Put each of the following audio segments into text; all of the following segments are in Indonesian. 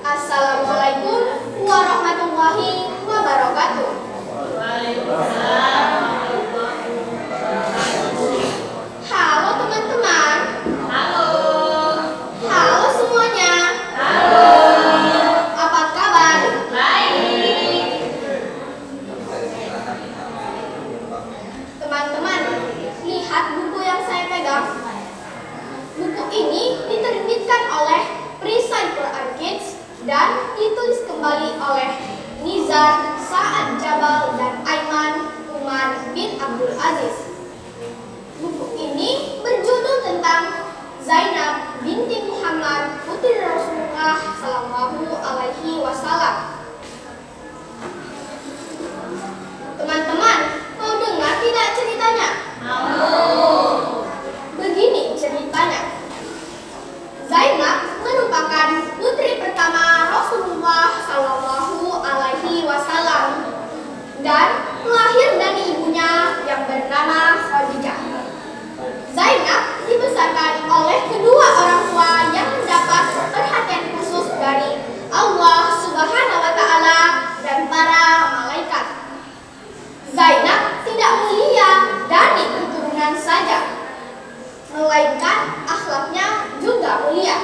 Assalamualaikum warahmatullahi wabarakatuh. Halo teman-teman. Halo. Halo semuanya. Halo. Apa kabar? Baik. Teman-teman, lihat buku yang saya pegang. Buku ini diterbitkan oleh Perisai Quran Kids dan ditulis kembali oleh Nizar Saad Jabal dan Aiman Umar bin Abdul Aziz. Buku ini berjudul tentang Zainab binti Muhammad putri Rasulullah Sallallahu Alaihi Wasallam. Teman-teman, mau dengar tidak ceritanya? Mau. Begini ceritanya. Zainab merupakan putri pertama Rasulullah Sallallahu Alaihi Wasallam dan lahir dari ibunya yang bernama Khadijah. Zainab dibesarkan oleh kedua orang tua yang mendapat perhatian khusus dari Allah Subhanahu wa Ta'ala dan para malaikat. Zainab tidak mulia dari keturunan saja, melainkan akhlaknya juga mulia.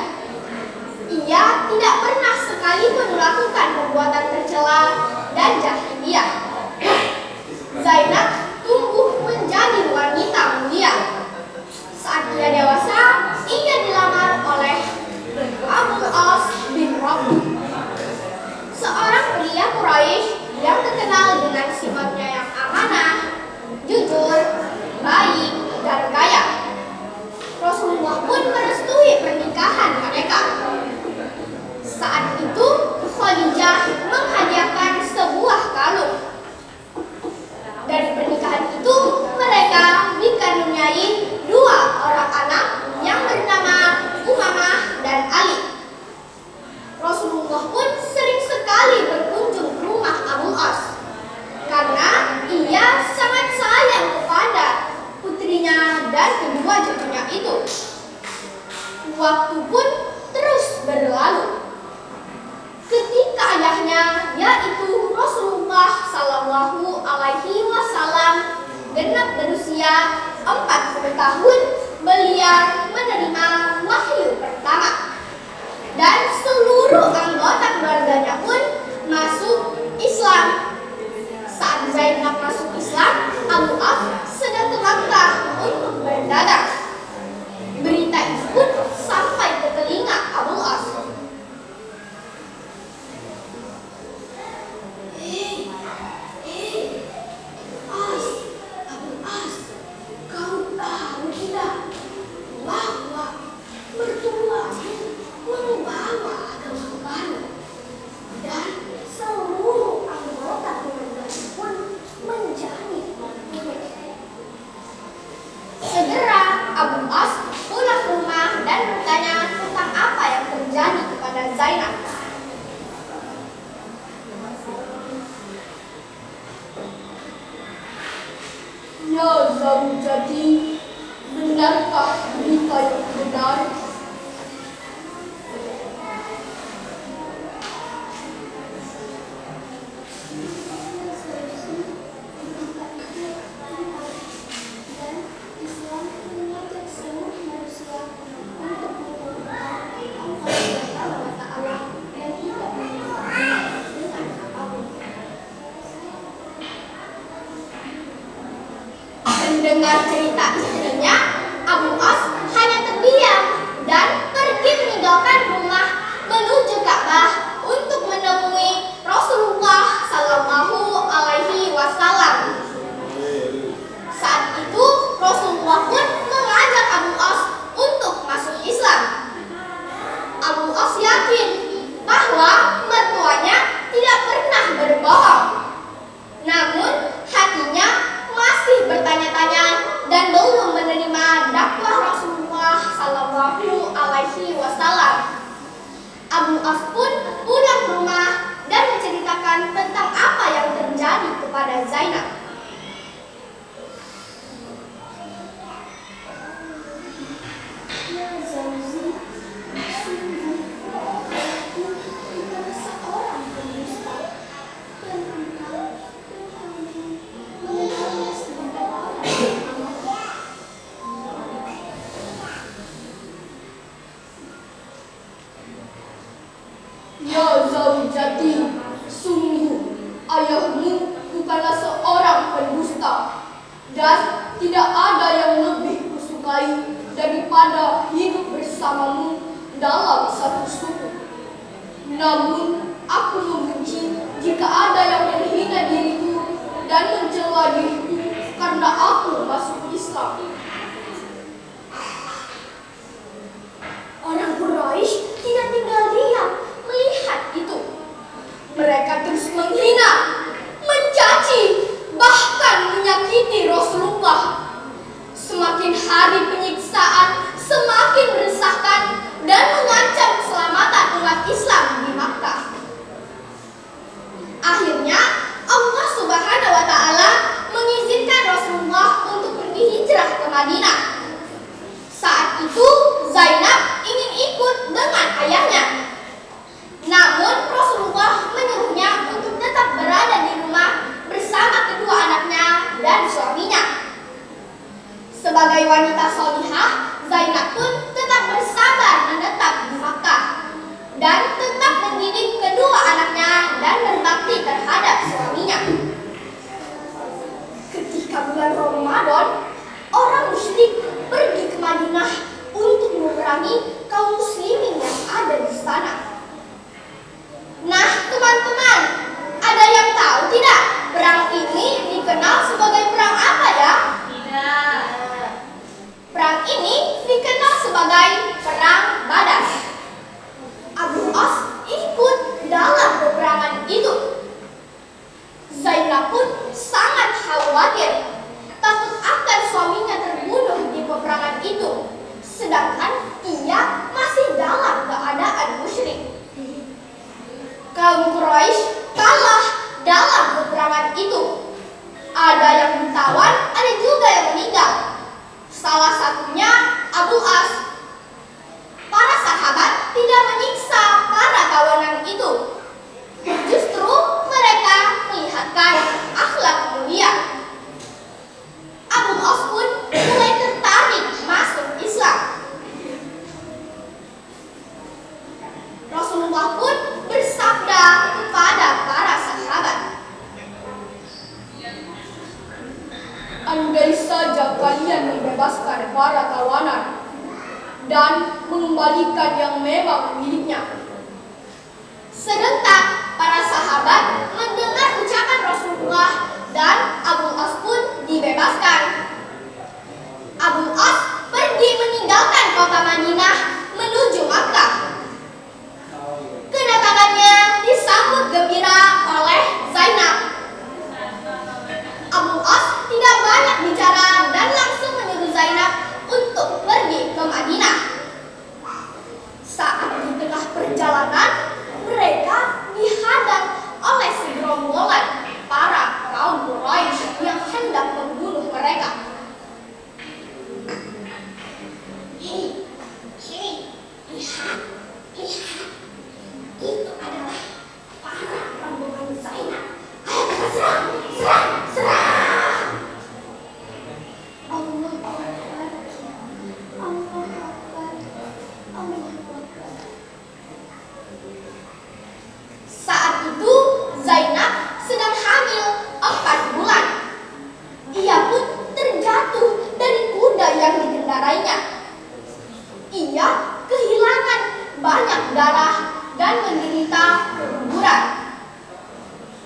Ia tidak pernah sekalipun melakukan perbuatan tercela dan jahiliyah. Zainab tumbuh menjadi wanita mulia. Saat ia dewasa, ia dilamar oleh Abu As bin Rabi, seorang pria Quraisy yang terkenal dengan sifatnya yang amanah, jujur, baik, dan kaya. Rasulullah pun merestui pernikahan mereka. Saat itu Khadijah menghadiahkan sebuah kalung. Dari pernikahan itu mereka dikaruniai dua orang anak yang bernama Umamah dan Ali. Rasulullah pun sering sekali berkunjung ke rumah Abu As karena ia sangat sayang kepada putrinya dan kedua cucunya itu. Waktu pun terus berlalu. Ketika ayahnya, yaitu Rasulullah Sallallahu Alaihi Wasallam, genap berusia 40 tahun, beliau menerima wahyu pertama, dan seluruh anggota keluarganya pun masuk Islam. Saat Zainab masuk Islam, Abu As sedang ke Makkah untuk berdagang. Berita itu pun sampai ke telinga Abu As. Abu As, kau tahu tidak bahwa mertuamu membawa agama baru dan seluruh anggota keluarganya pun menjadi Muslim. Segera Abu As pulang ke rumah dan bertanya tentang apa yang terjadi kepada Zainab. Ya Zaujati, benarkah berita yang benar? Mendengar cerita istrinya, Abu As hanya terdiam dan pergi meninggalkan rumah menuju Ka'bah untuk menemui Rasulullah Sallallahu Alaihi Wasallam. Saat itu Rasulullah pun mengajak Abu As untuk masuk Islam. Abu As yakin bahwa mertuanya tidak pernah berbohong. Namun hatinya masih bertanya-tanya dan belum menerima dakwah Rasulullah Sallallahu Alaihi Wasallam. Abu As pun pulang ke rumah dan menceritakan tentang apa yang terjadi kepada Zainab. dan tidak ada yang lebih kusukai daripada hidup bersamamu dalam satu suku. Namun, aku membenci jika ada yang menghina diriku dan mencela diriku karena aku masuk Islam. Orang Quraisy tidak tinggal diam melihat itu. Mereka terus menghina, mencaci, bahkan menyakiti Rasulullah. Semakin hari penyiksaan semakin meresahkan dan mengancam keselamatan umat Islam di Makkah. Akhirnya Allah Subhanahu wa Ta'ala mengizinkan Rasulullah untuk pergi hijrah ke Madinah. Saat itu Zainab ingin ikut dengan ayahnya. Namun Rasulullah menyuruhnya untuk tetap berada di rumah bersama kedua anaknya dan suaminya. Sebagai wanita sholihah, Zainab pun tetap bersabar menetap di Makkah dan tetap mendidik kedua anaknya dan berbakti terhadap suaminya. Ketika bulan Ramadan, orang musyrik pergi ke Madinah untuk memerangi kaum muslimin yang ada di sana. Nah, teman-teman, ada yang tahu tidak perang ini dikenal sebagai perang apa ya? Tidak. Perang ini dikenal sebagai Perang Badar. Abu As ikut dalam peperangan itu. Zainab pun sangat khawatir, takut akan suaminya terbunuh di peperangan itu, sedangkan ia masih dalam keadaan musyrik. Kaum Quraisy kalah dalam peperangan itu. Ada yang ditawan, ada juga yang meninggal. Salah satunya Abu As. Para sahabat tidak menyiksa para tawanan itu. Justru mereka melihatkan akhlak mulia. Abu As pun mulai tertarik masuk Islam. Rasulullah pun bersabda kepada para sahabat, "Andai saja kalian membebaskan para tawanan dan mengembalikan yang memang miliknya." Serentak para sahabat mendengar ucapan Rasulullah dan Abu As pun dibebaskan. Abu As pergi meninggalkan kota Madinah menuju Makkah. Kedatangannya disambut gembira oleh Zainab. Abu As tidak banyak bicara dan langsung menyuruh Zainab untuk pergi ke Madinah. Saat di tengah perjalanan, mereka dihadang oleh segerombolan para kaum Quraisy yang hendak membunuh mereka. Hei, lihat. Itu adalah para rombongan Zainab. Ayo kita serang! Allah Akbar. Saat itu Zainab sedang hamil 4 bulan. Ia pun terjatuh dari kuda yang dikendarainya. Ia kehilangan banyak darah dan menderita keguguran.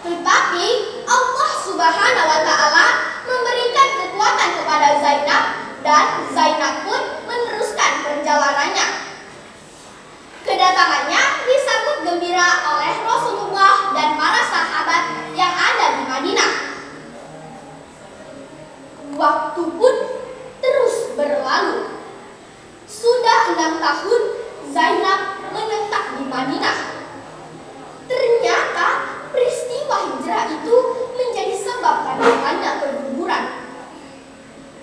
Tetapi Allah Subhanahu wa Ta'ala memberikan kekuatan kepada Zainab dan Zainab pun meneruskan perjalanannya. Kedatangannya disambut gembira oleh Rasulullah dan para sahabat yang ada di Madinah. Waktu pun terus berlalu. Sudah 6 tahun Zainab menetap di Madinah. Ternyata peristiwa hijrah itu menjadi sebab tanda-tanda keguguran.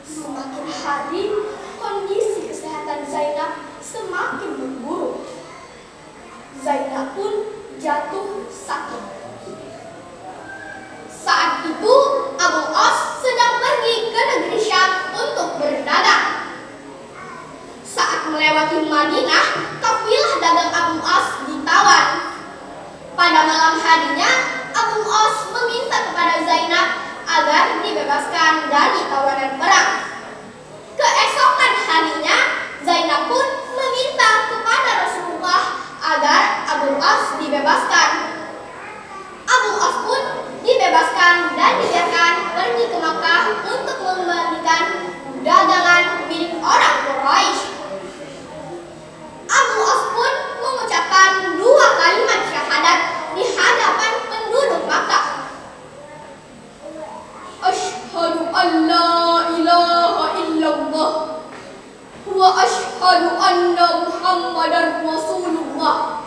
Semakin hari kondisi kesehatan Zainab semakin memburuk. Zainab pun jatuh sakit. Saat itu Abu As sedang pergi ke negeri Syam untuk berdagang. Saat melewati Madinah, kafilah dagang Abu As ditawan. Pada malam harinya, Abu As meminta kepada Zainab agar dibebaskan dari tawanan perang. Keesokan harinya, Zainab pun meminta kepada Rasulullah agar Abu As dibebaskan. Abu As pun dibebaskan dan dibiarkan pergi ke Makkah untuk mengembalikan dagangan milik orang Quraisy. Abu As pun mengucapkan 2 kalimat syahadat di hadapan penduduk Makkah. Asyhadu an la ilaha illallah wa asyhadu anna Muhammadar Rasulullah.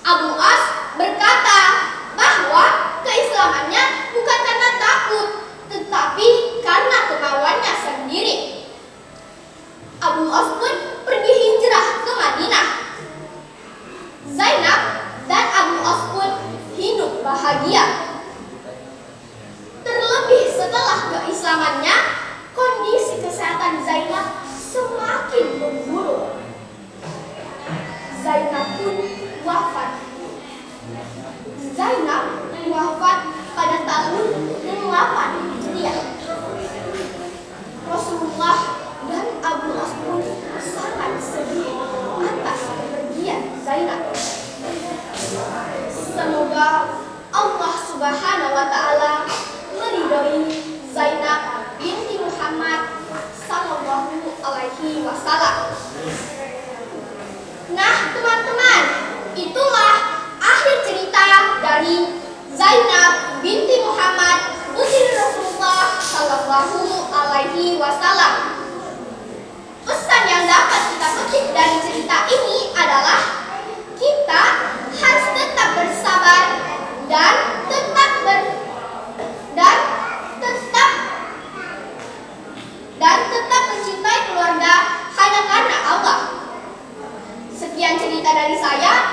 Abu As berkata bahwa keislamannya bukan karena takut, tetapi karena kemauannya sendiri. Abu As pun pergi hijrah ke Madinah. Zainab dan Abu As pun hidup bahagia. Terlebih setelah keislamannya, kondisi kesehatan Zainab semakin memburuk. Zainab pun wafat. Zainab wafat pada tahun 8 Hijriah. Rasulullah dan Abu As pun sangat sedih atas kepergian Zainab. Semoga Allah Subhanahu wa Ta'ala meridhoi Zainab binti Muhammad sallallahu alaihi wasallam. Nah, teman-teman, itulah akhir cerita dari Zainab binti Muhammad putri Rasulullah sallallahu alaihi wasallam. Pesan yang dapat kita petik dari cerita ini adalah kita harus tetap bersabar dan tetap mencintai keluarga hanya karena Allah. Sekian cerita dari saya.